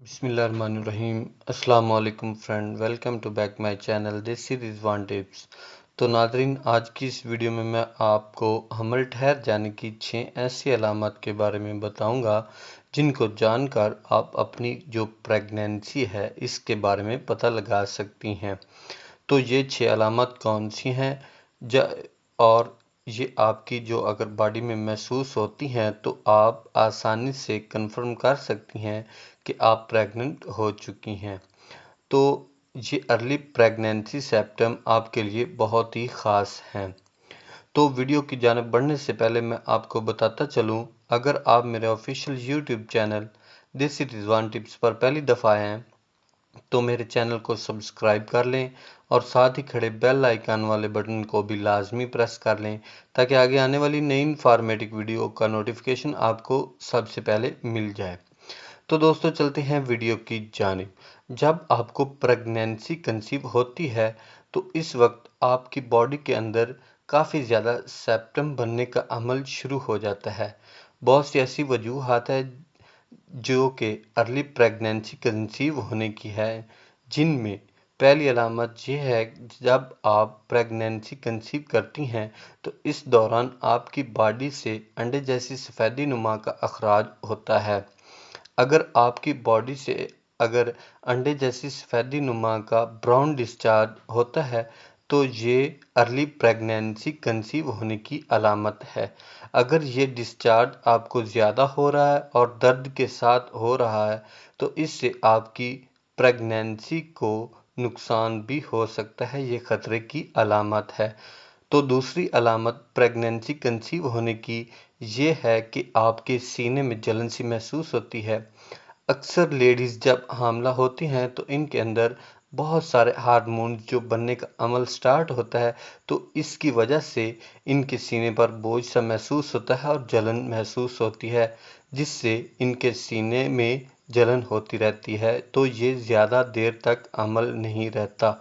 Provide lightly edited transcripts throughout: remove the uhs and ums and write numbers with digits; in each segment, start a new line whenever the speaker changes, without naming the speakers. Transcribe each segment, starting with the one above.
बिस्मिल्लाहिर्रहमानिर्रहीम। अस्सलाम वालेकुम friend, welcome to back my channel this is one tips. तो नादरीन, आज की इस वीडियो में मैं आपको हमल ठहर जाने की 6 ऐसी अलामत के बारे में बताऊंगा जिनको जानकर आप अपनी जो प्रेगनेंसी है इसके बारे में पता लगा सकती हैं। तो ये 6 अलामत कौन सी हैं और ये आपकी जो अगर बॉडी में महसूस होती हैं तो आप आसानी से कंफर्म कर सकती हैं कि आप प्रेग्नेंट हो चुकी हैं। तो ये अर्ली प्रेगनेंसी सिम्टम आपके लिए बहुत ही ख़ास हैं। तो वीडियो की जानिब बढ़ने से पहले मैं आपको बताता चलूँ, अगर आप मेरे official YouTube channel this is one tips पर पहली दफ़ा आए हैं तो मेरे चैनल को सब्सक्राइब कर लें और साथ ही खड़े बेल आइकन वाले बटन को भी लाजमी प्रेस कर लें ताकि आगे आने वाली नई इन्फॉर्मेटिव वीडियो का नोटिफिकेशन आपको सबसे पहले मिल जाए। तो दोस्तों, चलते हैं वीडियो की जानिब। जब आपको प्रेगनेंसी कंसीव होती है तो इस वक्त आपकी बॉडी के अंदर काफ़ी ज़्यादा सिम्टम बनने का अमल शुरू हो जाता है। बहुत सी ऐसी वजूहात है जो कि अर्ली प्रेगनेंसी कंसीव होने की है, जिनमें पहली अलामत ये है जब आप प्रेगनेंसी कंसीव करती हैं तो इस दौरान आपकी बॉडी से अंडे जैसी सफ़ेदी नुमा का अखराज होता है। अगर आपकी बॉडी से अगर अंडे जैसी सफ़ेदी नुमा का ब्राउन डिस्चार्ज होता है तो ये अर्ली प्रेगनेंसी कंसीव होने की अलामत है। अगर ये डिस्चार्ज आपको ज़्यादा हो रहा है और दर्द के साथ हो रहा है तो इससे आपकी प्रेगनेंसी को नुकसान भी हो सकता है, ये ख़तरे की अलामत है। तो दूसरी अलामत प्रेगनेंसी कंसीव होने की ये है कि आपके सीने में जलन सी महसूस होती है। अक्सर लेडीज़ जब हामला होती हैं तो इनके अंदर बहुत सारे हार्मोन जो बनने का अमल स्टार्ट होता है, तो इसकी वजह से इनके सीने पर बोझ सा महसूस होता है और जलन महसूस होती है, जिससे इनके सीने में जलन होती रहती है। तो ये ज़्यादा देर तक अमल नहीं रहता।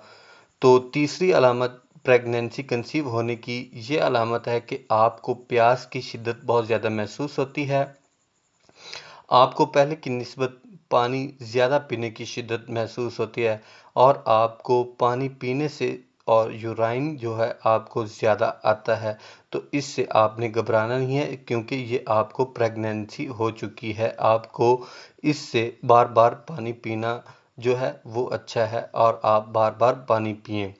तो तीसरी अलामत प्रेगनेंसी कंसीव होने की ये अलामत है कि आपको प्यास की शिद्दत बहुत ज़्यादा महसूस होती है। आपको पहले की निस्बत पानी ज़्यादा पीने की शिद्दत महसूस होती है और आपको पानी पीने से और यूराइन जो है आपको ज़्यादा आता है। तो इससे आपने घबराना नहीं है, क्योंकि ये आपको प्रेगनेंसी हो चुकी है। आपको इससे बार बार पानी पीना जो है वो अच्छा है और आप बार बार पानी पिएं।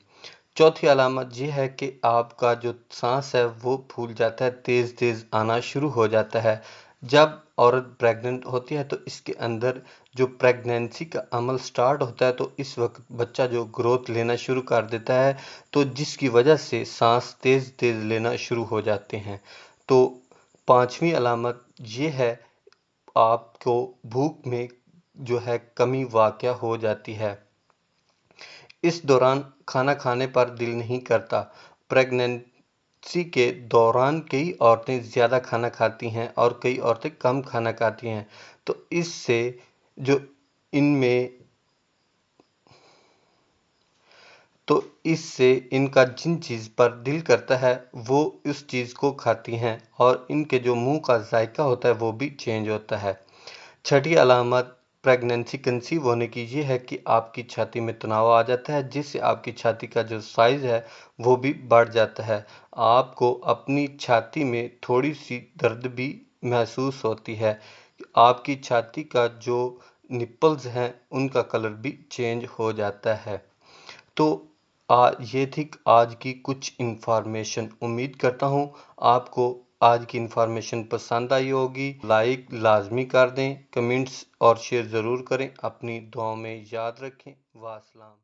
चौथी अलामत ये है कि आपका जो सांस है वो फूल जाता है, तेज़ तेज़ आना शुरू हो जाता है। जब औरत प्रेग्नेंट होती है तो इसके अंदर जो प्रेगनेंसी का अमल स्टार्ट होता है तो इस वक्त बच्चा जो ग्रोथ लेना शुरू कर देता है, तो जिसकी वजह से सांस तेज़ तेज़ लेना शुरू हो जाते हैं। तो पांचवी अलामत ये है आपको भूख में जो है कमी वाक़या हो जाती है। इस दौरान खाना खाने पर दिल नहीं करता। प्रेगनेंसी के दौरान कई औरतें ज़्यादा खाना खाती हैं और कई औरतें कम खाना खाती हैं। तो इससे जो इनमें तो इससे इनका जिन चीज़ पर दिल करता है वो उस चीज़ को खाती हैं और इनके जो मुंह का जायका होता है वो भी चेंज होता है। छठी अलामत प्रेगनेंसी कंसीव होने की ये है कि आपकी छाती में तनाव आ जाता है, जिससे आपकी छाती का जो साइज़ है वो भी बढ़ जाता है। आपको अपनी छाती में थोड़ी सी दर्द भी महसूस होती है। आपकी छाती का जो निप्पल्स हैं उनका कलर भी चेंज हो जाता है। तो ये थी आज की कुछ इन्फॉर्मेशन। उम्मीद करता हूँ आपको आज की इन्फॉर्मेशन पसंद आई होगी। लाइक लाजमी कर दें, कमेंट्स और शेयर ज़रूर करें। अपनी दुआओं में याद रखें। वास्सलाम।